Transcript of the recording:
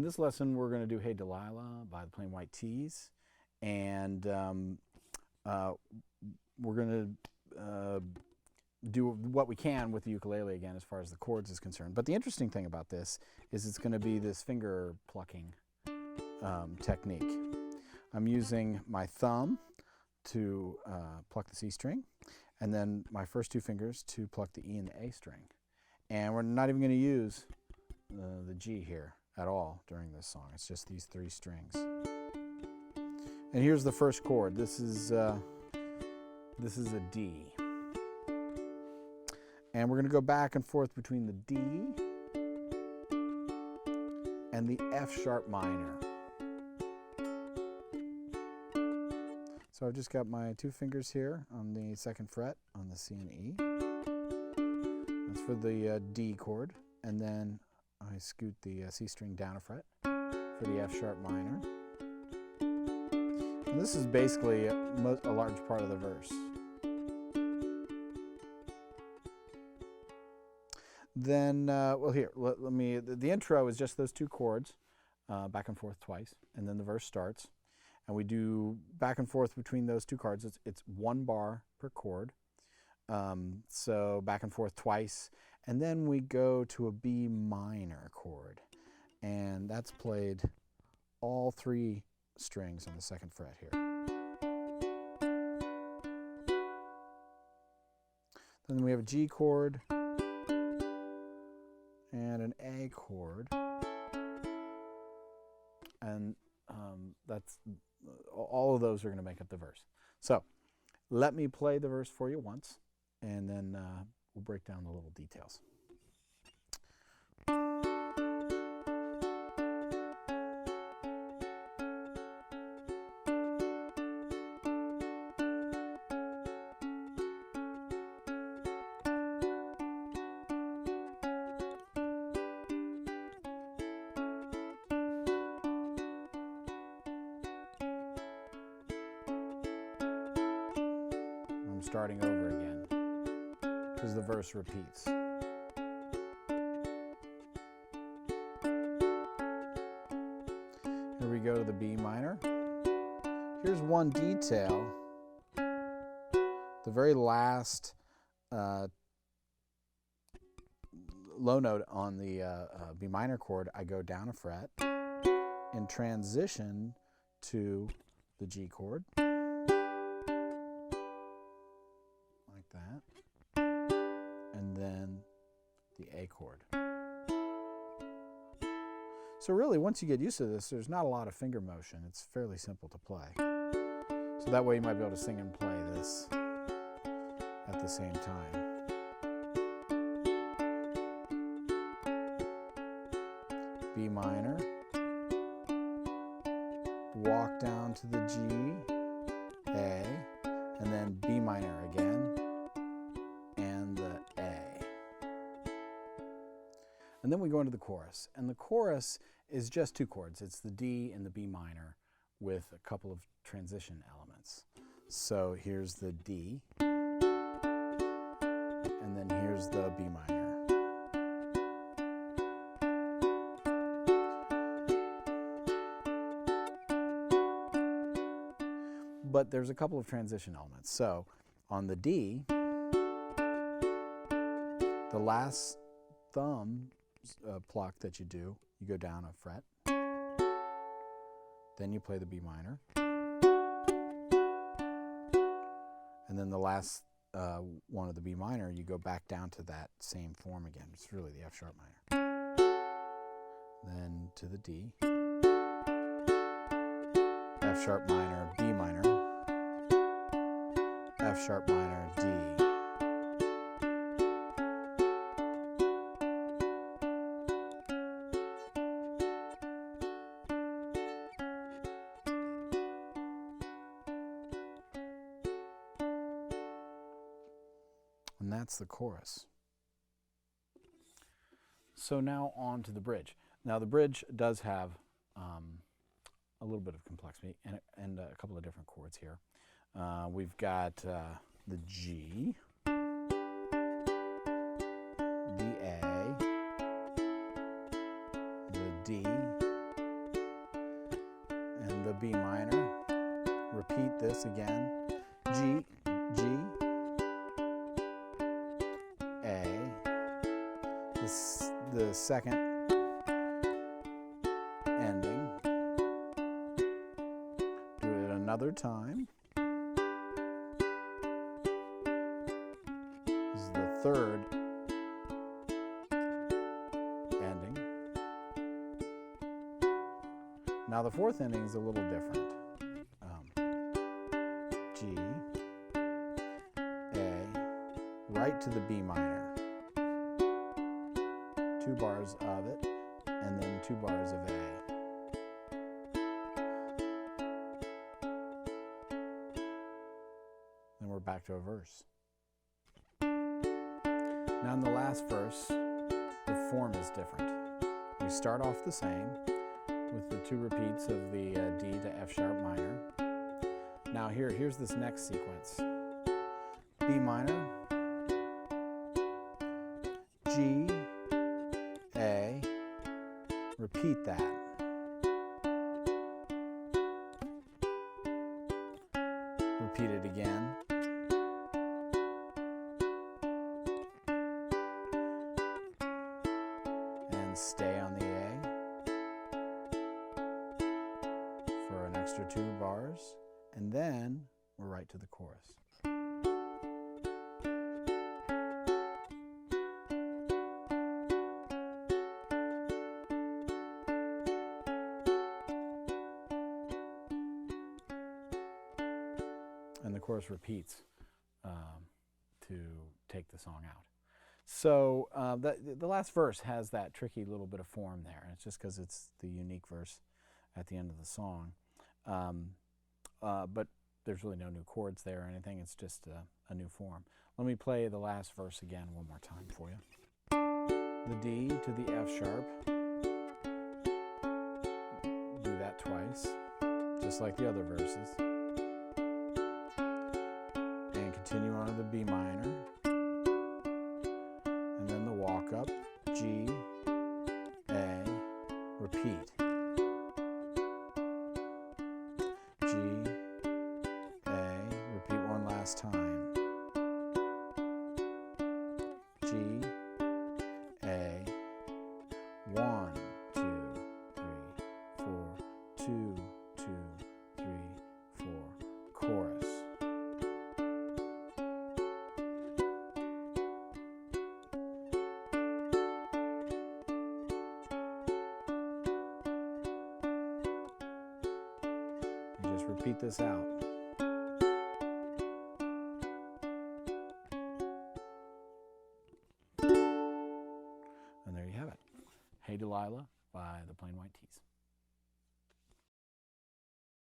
In this lesson, we're going to do Hey Delilah by the Plain White T's, and we're going to do what we can with the ukulele again as far as the chords is concerned. But the interesting thing about this is it's going to be this finger plucking technique. I'm using my thumb to pluck the C string, and then my first two fingers to pluck the E and the A string. And we're not even going to use the G here at all during this song. It's just these three strings. And here's the first chord. This is a D. And we're going to go back and forth between the D and the F sharp minor. So I've just got my two fingers here on the second fret on the C and E. That's for the D chord. And then I scoot the C string down a fret for the F sharp minor. And this is basically a large part of the verse. Then, well, here, let me, the intro is just those two chords, back and forth twice, and then the verse starts. And we do back and forth between those two chords. It's 1 bar per chord. So back and forth twice. And then we go to a B minor chord. And that's played all three strings on the second fret here. Then we have a G chord and an A chord. And that's all of those are going to make up the verse. So let me play the verse for you once, and then we'll break down the little details. Starting over again because the verse repeats. Here we go to the B minor. Here's one detail. The very last low note on the B minor chord, I go down a fret and transition to the G chord. That, and then the A chord. So really, once you get used to this, there's not a lot of finger motion. It's fairly simple to play. So that way you might be able to sing and play this at the same time. B minor, walk down to the G, A, and then B minor again, and then we go into the chorus. And the chorus is just two chords. It's the D and the B minor with a couple of transition elements. So here's the D, and then here's the B minor. But there's a couple of transition elements. So on the D, the last thumb pluck that you do, you go down a fret, then you play the B minor, and then the last one of the B minor, you go back down to that same form again. It's really the F sharp minor. Then to the D, F sharp minor, B minor, F sharp minor, D. And that's the chorus. So now on to the bridge. Now the bridge does have a little bit of complexity and a couple of different chords here. We've got the G, the A, the D, B minor. Repeat this again. G, G, A. The second ending. Do it another time. This is the third ending. Now the fourth ending is a little different. G, A, right to the B minor. 2 bars of it, and then 2 bars of A. Then we're back to a verse. Now in the last verse, the form is different. We start off the same with the 2 repeats of the D to F sharp minor. Now here's this next sequence. B minor, G, A, repeat that. Repeat it again. And stay on the A for an extra 2 bars. And then we're right to the chorus. And the chorus repeats to take the song out. So the last verse has that tricky little bit of form there. And it's just because it's the unique verse at the end of the song. But there's really no new chords there or anything. It's just a new form. Let me play the last verse again one more time for you. The D to the F sharp. Do that twice, just like the other verses. And continue on to the B minor. And then the walk up. G, A, repeat. G, A, repeat one last time. G, A, 1, 2, 3, 4, 2, 2, 3, 4, chorus. And just repeat this out. And there you have it. Hey Delilah by the Plain White T's.